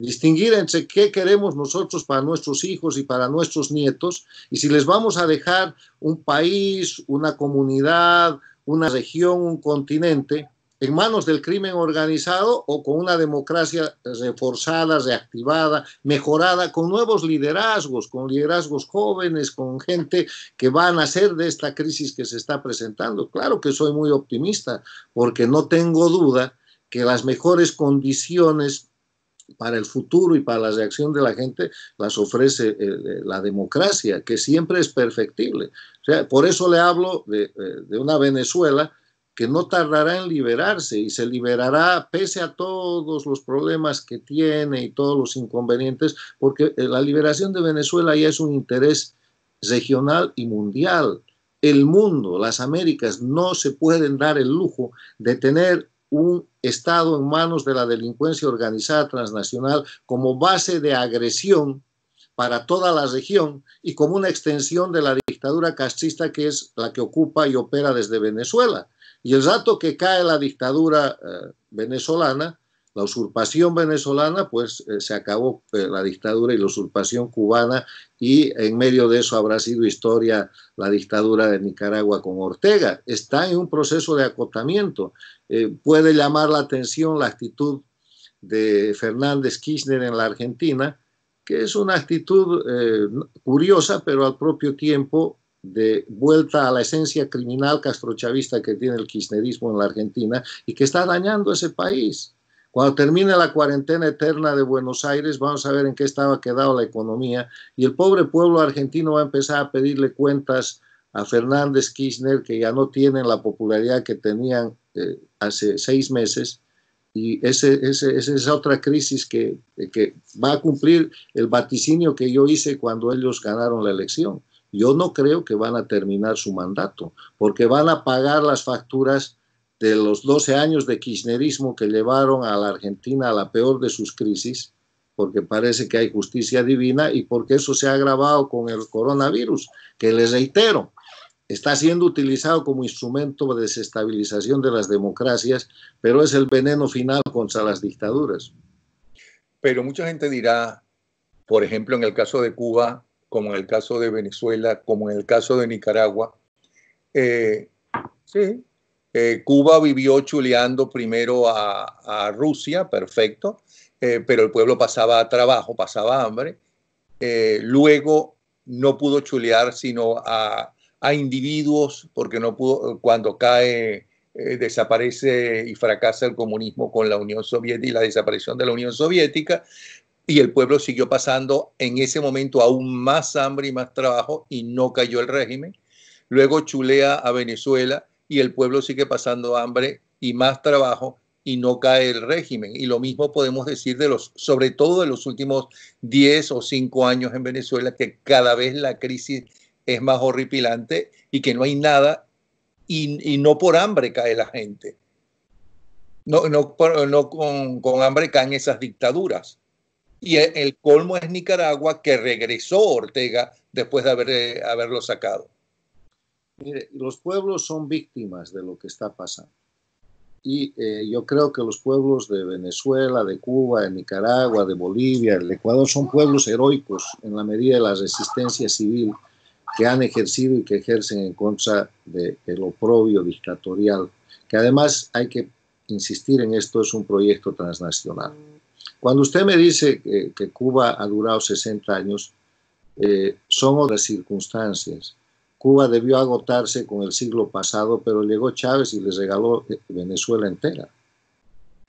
Distinguir entre qué queremos nosotros para nuestros hijos y para nuestros nietos, y si les vamos a dejar un país, una comunidad, una región, un continente en manos del crimen organizado o con una democracia reforzada, reactivada, mejorada, con nuevos liderazgos, con liderazgos jóvenes, con gente que van a hacer de esta crisis que se está presentando. Claro que soy muy optimista, porque no tengo duda que las mejores condiciones para el futuro y para la reacción de la gente las ofrece la democracia, que siempre es perfectible. O sea, por eso le hablo de una Venezuela que no tardará en liberarse y se liberará pese a todos los problemas que tiene y todos los inconvenientes, porque la liberación de Venezuela ya es un interés regional y mundial. El mundo, las Américas, no se pueden dar el lujo de tener un Estado en manos de la delincuencia organizada transnacional como base de agresión para toda la región y como una extensión de la dictadura castrista que es la que ocupa y opera desde Venezuela. Y el rato que cae la dictadura venezolana, la usurpación venezolana, pues se acabó la dictadura y la usurpación cubana, y en medio de eso habrá sido historia la dictadura de Nicaragua con Ortega. Está en un proceso de acotamiento. Puede llamar la atención la actitud de Fernández Kirchner en la Argentina, que es una actitud curiosa, pero al propio tiempo de vuelta a la esencia criminal castrochavista que tiene el kirchnerismo en la Argentina y que está dañando ese país. Cuando termine la cuarentena eterna de Buenos Aires, vamos a ver en qué estaba quedado la economía, y el pobre pueblo argentino va a empezar a pedirle cuentas a Fernández Kirchner, que ya no tienen la popularidad que tenían hace 6 meses, y esa es otra crisis que va a cumplir el vaticinio que yo hice cuando ellos ganaron la elección. Yo no creo que van a terminar su mandato, porque van a pagar las facturas de los 12 años de kirchnerismo que llevaron a la Argentina a la peor de sus crisis, porque parece que hay justicia divina y porque eso se ha agravado con el coronavirus, que les reitero, está siendo utilizado como instrumento de desestabilización de las democracias, pero es el veneno final contra las dictaduras. Pero mucha gente dirá, por ejemplo, en el caso de Cuba, como en el caso de Venezuela, como en el caso de Nicaragua, sí, Cuba vivió chuleando primero a Rusia, perfecto, pero el pueblo pasaba trabajo, pasaba hambre. Luego no pudo chulear sino a individuos, porque no pudo, cuando cae, desaparece y fracasa el comunismo con la Unión Soviética y la desaparición de la Unión Soviética, y el pueblo siguió pasando en ese momento aún más hambre y más trabajo y no cayó el régimen. Luego chulea a Venezuela y el pueblo sigue pasando hambre y más trabajo y no cae el régimen. Y lo mismo podemos decir sobre todo de los últimos 10 o 5 años en Venezuela, que cada vez la crisis es más horripilante y que no hay nada, y no por hambre cae la gente. No con hambre caen esas dictaduras. Y el colmo es Nicaragua, que regresó Ortega después de haberlo sacado. Mire, los pueblos son víctimas de lo que está pasando. Y yo creo que los pueblos de Venezuela, de Cuba, de Nicaragua, de Bolivia, del Ecuador, son pueblos heroicos en la medida de la resistencia civil que han ejercido y que ejercen en contra del oprobio dictatorial, que además hay que insistir en esto, es un proyecto transnacional. Cuando usted me dice que Cuba ha durado 60 años, son otras circunstancias. Cuba debió agotarse con el siglo pasado, pero llegó Chávez y les regaló Venezuela entera.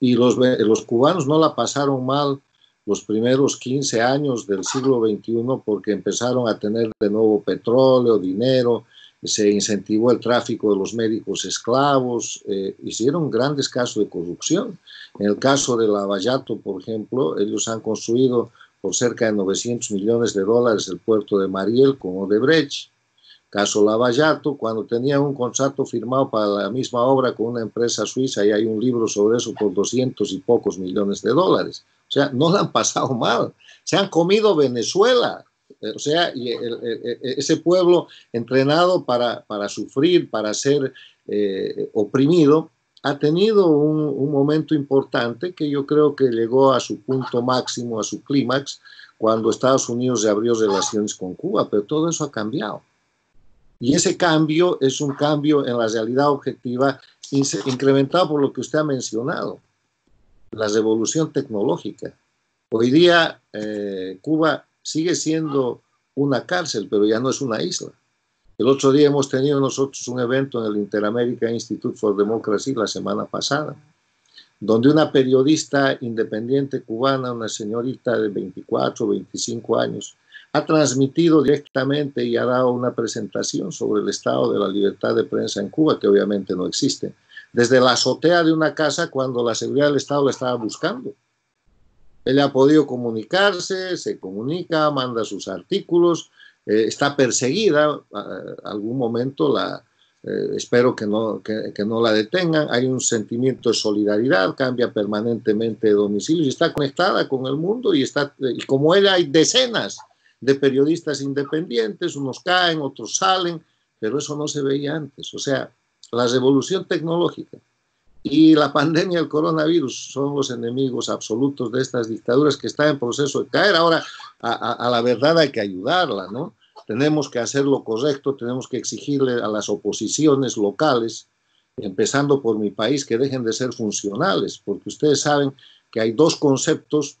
Y los cubanos no la pasaron mal los primeros 15 años del siglo XXI porque empezaron a tener de nuevo petróleo, dinero, se incentivó el tráfico de los médicos esclavos, hicieron grandes casos de corrupción. En el caso de Lavallato, por ejemplo, ellos han construido por cerca de $900 millones el puerto de Mariel con Odebrecht. Caso Lavallato, cuando tenían un contrato firmado para la misma obra con una empresa suiza, y hay un libro sobre eso por $200 y pocos millones. O sea, no la han pasado mal. Se han comido Venezuela. O sea, y ese pueblo entrenado para sufrir, para ser oprimido, ha tenido un momento importante que yo creo que llegó a su punto máximo, a su clímax, cuando Estados Unidos reabrió relaciones con Cuba, pero todo eso ha cambiado. Y ese cambio es un cambio en la realidad objetiva incrementado por lo que usted ha mencionado, la revolución tecnológica. Hoy día Cuba sigue siendo una cárcel, pero ya no es una isla. El otro día hemos tenido nosotros un evento en el Inter-American Institute for Democracy la semana pasada, donde una periodista independiente cubana, una señorita de 24 o 25 años, ha transmitido directamente y ha dado una presentación sobre el estado de la libertad de prensa en Cuba, que obviamente no existe, desde la azotea de una casa cuando la seguridad del Estado la estaba buscando. Ella ha podido comunicarse, se comunica, manda sus artículos, está perseguida, algún momento espero que no la detengan, hay un sentimiento de solidaridad, cambia permanentemente de domicilio y está conectada con el mundo y como ella hay decenas de periodistas independientes, unos caen, otros salen, pero eso no se veía antes. O sea, la revolución tecnológica y la pandemia del coronavirus son los enemigos absolutos de estas dictaduras que están en proceso de caer. Ahora, a la verdad hay que ayudarla, ¿no? Tenemos que hacer lo correcto, tenemos que exigirle a las oposiciones locales, empezando por mi país, que dejen de ser funcionales, porque ustedes saben que hay dos conceptos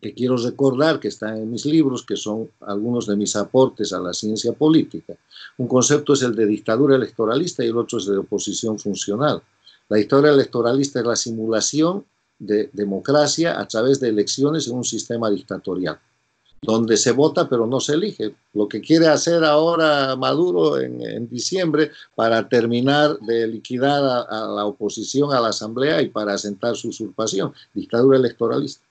que quiero recordar, que están en mis libros, que son algunos de mis aportes a la ciencia política. Un concepto es el de dictadura electoralista y el otro es de oposición funcional. La dictadura electoralista es la simulación de democracia a través de elecciones en un sistema dictatorial, donde se vota pero no se elige. Lo que quiere hacer ahora Maduro en diciembre para terminar de liquidar a la oposición a la asamblea y para asentar su usurpación, dictadura electoralista.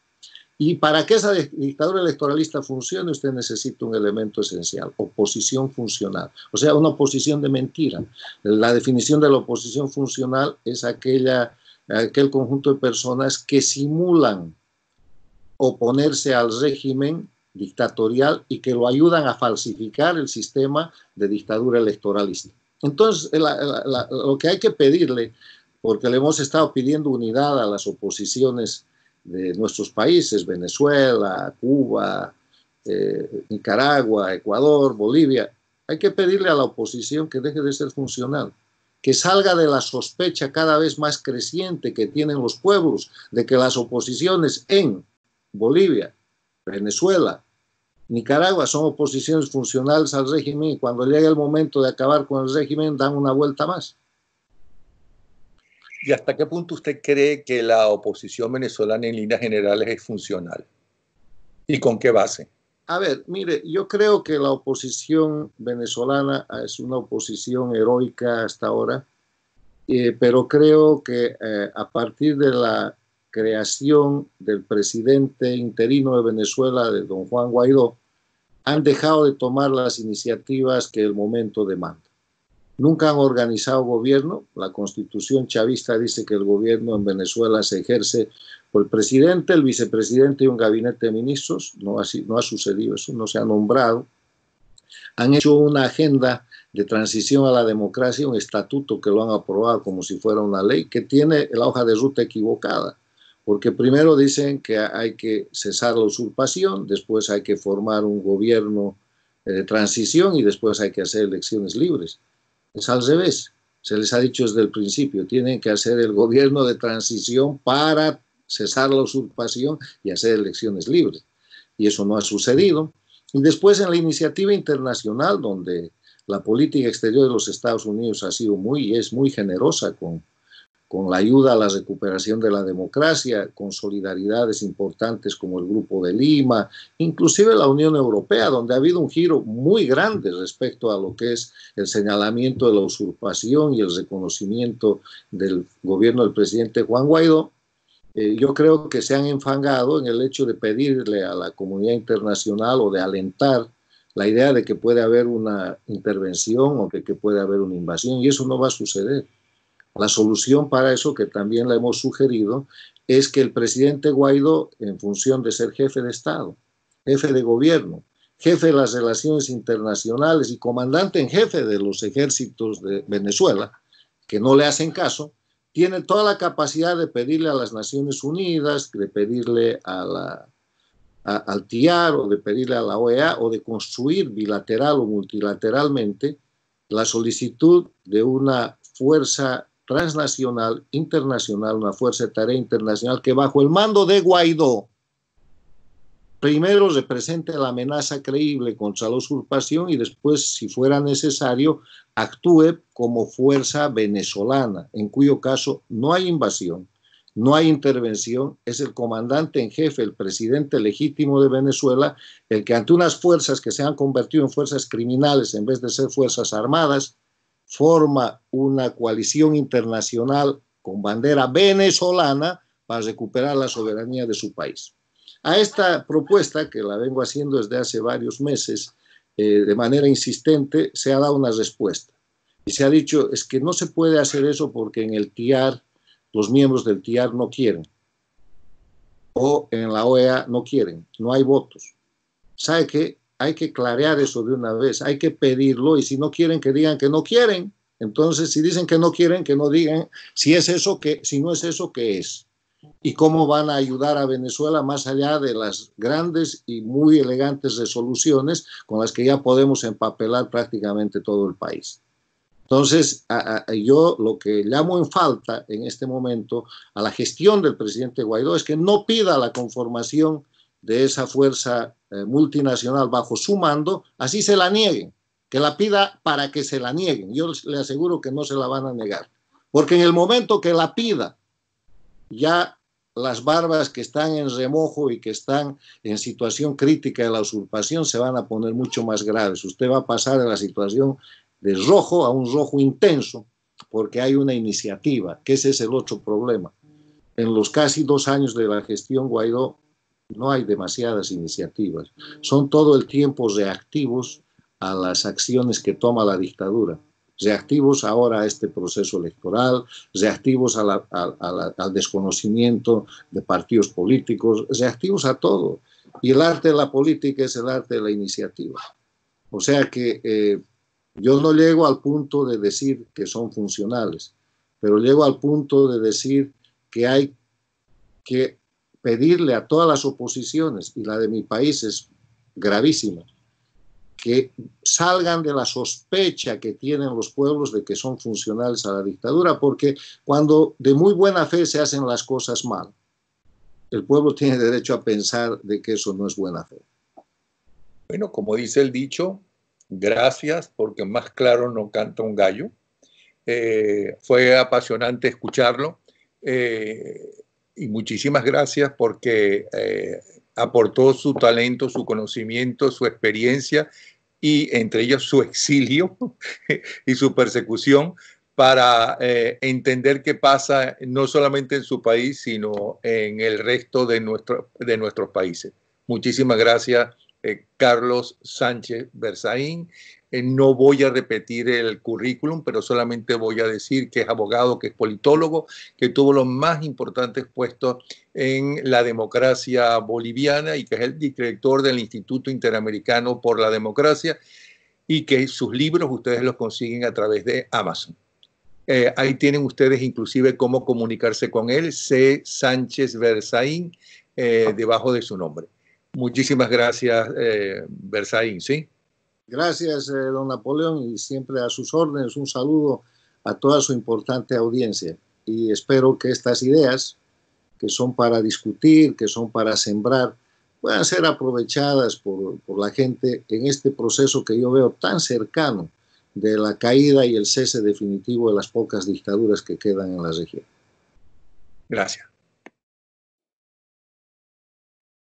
Y para que esa dictadura electoralista funcione, usted necesita un elemento esencial, oposición funcional. O sea, una oposición de mentira. La definición de la oposición funcional es aquel conjunto de personas que simulan oponerse al régimen dictatorial y que lo ayudan a falsificar el sistema de dictadura electoralista. Entonces, lo que hay que pedirle, porque le hemos estado pidiendo unidad a las oposiciones de nuestros países, Venezuela, Cuba, Nicaragua, Ecuador, Bolivia, hay que pedirle a la oposición que deje de ser funcional, que salga de la sospecha cada vez más creciente que tienen los pueblos de que las oposiciones en Bolivia, Venezuela, Nicaragua son oposiciones funcionales al régimen y cuando llega el momento de acabar con el régimen dan una vuelta más. ¿Y hasta qué punto usted cree que la oposición venezolana en líneas generales es funcional? ¿Y con qué base? A ver, mire, yo creo que la oposición venezolana es una oposición heroica hasta ahora, pero creo que a partir de la creación del presidente interino de Venezuela, de don Juan Guaidó, han dejado de tomar las iniciativas que el momento demanda. Nunca han organizado gobierno. La constitución chavista dice que el gobierno en Venezuela se ejerce por el presidente, el vicepresidente y un gabinete de ministros. No ha sucedido eso, no se ha nombrado. Han hecho una agenda de transición a la democracia, un estatuto que lo han aprobado como si fuera una ley, que tiene la hoja de ruta equivocada. Porque primero dicen que hay que cesar la usurpación, después hay que formar un gobierno de transición y después hay que hacer elecciones libres. Es al revés, se les ha dicho desde el principio, tienen que hacer el gobierno de transición para cesar la usurpación y hacer elecciones libres. Y eso no ha sucedido. Y después en la iniciativa internacional, donde la política exterior de los Estados Unidos ha sido es muy generosa con la ayuda a la recuperación de la democracia, con solidaridades importantes como el Grupo de Lima, inclusive la Unión Europea, donde ha habido un giro muy grande respecto a lo que es el señalamiento de la usurpación y el reconocimiento del gobierno del presidente Juan Guaidó. Yo creo que se han enfangado en el hecho de pedirle a la comunidad internacional o de alentar la idea de que puede haber una intervención o que puede haber una invasión, y eso no va a suceder. La solución para eso, que también la hemos sugerido, es que el presidente Guaidó, en función de ser jefe de Estado, jefe de gobierno, jefe de las relaciones internacionales y comandante en jefe de los ejércitos de Venezuela, que no le hacen caso, tiene toda la capacidad de pedirle a las Naciones Unidas, de pedirle al TIAR o de pedirle a la OEA o de construir bilateral o multilateralmente la solicitud de una fuerza transnacional, internacional, una fuerza de tarea internacional que bajo el mando de Guaidó primero represente la amenaza creíble contra la usurpación y después, si fuera necesario, actúe como fuerza venezolana, en cuyo caso no hay invasión, no hay intervención, es el comandante en jefe, el presidente legítimo de Venezuela, el que ante unas fuerzas que se han convertido en fuerzas criminales en vez de ser fuerzas armadas, forma una coalición internacional con bandera venezolana para recuperar la soberanía de su país. A esta propuesta, que la vengo haciendo desde hace varios meses, de manera insistente, se ha dado una respuesta. Y se ha dicho, es que no se puede hacer eso porque en el TIAR, los miembros del TIAR no quieren. O en la OEA no quieren, no hay votos. ¿Sabe qué? Hay que clarear eso de una vez, hay que pedirlo, y si no quieren, que digan que no quieren. Entonces, si dicen que no quieren, que no digan si es eso, si no es eso, ¿qué es? Y cómo van a ayudar a Venezuela más allá de las grandes y muy elegantes resoluciones con las que ya podemos empapelar prácticamente todo el país. Entonces, yo lo que llamo en falta en este momento a la gestión del presidente Guaidó es que no pida la conformación de esa fuerza multinacional bajo su mando, así se la nieguen, que la pida para que se la nieguen. Yo le aseguro que no se la van a negar, porque en el momento que la pida, ya las barbas que están en remojo y que están en situación crítica de la usurpación se van a poner mucho más graves. Usted va a pasar de la situación de rojo a un rojo intenso, porque hay una iniciativa, que ese es el otro problema. En los casi 2 años de la gestión Guaidó no hay demasiadas iniciativas. Son todo el tiempo reactivos a las acciones que toma la dictadura. Reactivos ahora a este proceso electoral, reactivos al desconocimiento de partidos políticos, reactivos a todo. Y el arte de la política es el arte de la iniciativa. O sea que yo no llego al punto de decir que son funcionales, pero llego al punto de decir que hay que pedirle a todas las oposiciones, y la de mi país es gravísima, que salgan de la sospecha que tienen los pueblos de que son funcionales a la dictadura, porque cuando de muy buena fe se hacen las cosas mal, el pueblo tiene derecho a pensar de que eso no es buena fe. Bueno, como dice el dicho, gracias, porque más claro no canta un gallo. Fue apasionante escucharlo, y muchísimas gracias porque aportó su talento, su conocimiento, su experiencia, y entre ellos su exilio y su persecución, para entender qué pasa no solamente en su país, sino en el resto de nuestros países. Muchísimas gracias, Carlos Sánchez Berzaín. No voy a repetir el currículum, pero solamente voy a decir que es abogado, que es politólogo, que tuvo los más importantes puestos en la democracia boliviana y que es el director del Instituto Interamericano por la Democracia, y que sus libros ustedes los consiguen a través de Amazon. Ahí tienen ustedes inclusive cómo comunicarse con él, C. Sánchez Berzaín, debajo de su nombre. Muchísimas gracias, Berzaín, ¿sí? Gracias, don Napoleón, y siempre a sus órdenes. Un saludo a toda su importante audiencia, y espero que estas ideas, que son para discutir, que son para sembrar, puedan ser aprovechadas por la gente en este proceso que yo veo tan cercano de la caída y el cese definitivo de las pocas dictaduras que quedan en la región. Gracias.